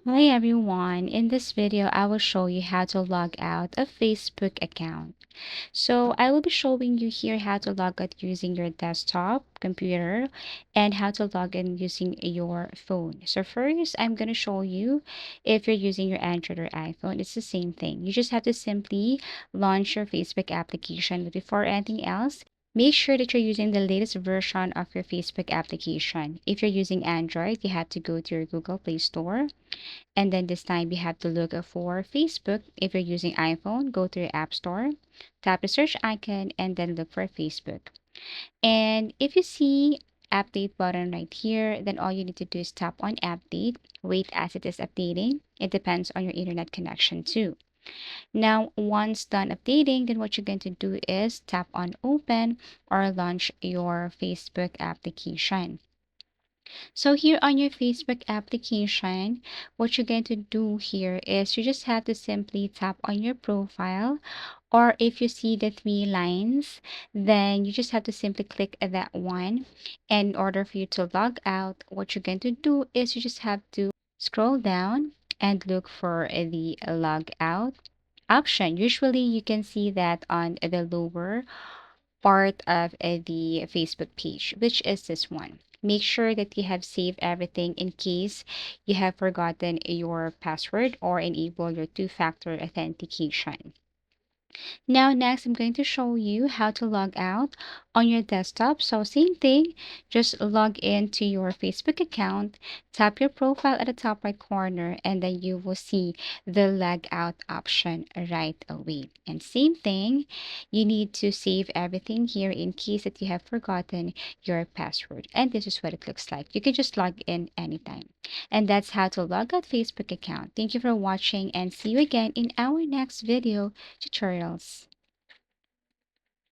Hi everyone, in this video I will show you how to log out a Facebook account. So I will be showing you here how to log out using your desktop, computer, and how to log in using your phone. So first I'm going to show you if you're using your Android or iPhone, it's the same thing. You just have to simply launch your Facebook application. But before anything else, make sure that you're using the latest version of your Facebook application. If you're using Android, you have to go to your Google Play Store, and then this time you have to look for Facebook. If you're using iPhone, go to your App Store, tap the search icon, and then look for Facebook. And if you see update button right here, then all you need to do is tap on update, wait as it is updating. It depends on your internet connection too. Now, once done updating, then what you're going to do is tap on open or launch your Facebook application. So here on your Facebook application, what you're going to do here is you just have to simply tap on your profile, or if you see the three lines, then you just have to simply click that one. And in order for you to log out, what you're going to do is you just have to scroll down and look for the log out option. Usually you can see that on the lower part of the Facebook page, which is this one. Make sure that you have saved everything in case you have forgotten your password or enable your two-factor authentication. Now, next, I'm going to show you how to log out on your desktop. So same thing, just log into your Facebook account, tap your profile at the top right corner, and then you will see the log out option right away. And same thing, you need to save everything here in case that you have forgotten your password. And this is what it looks like. You can just log in anytime. And that's how to log out Facebook account. Thank you for watching and see you again in our next video tutorials.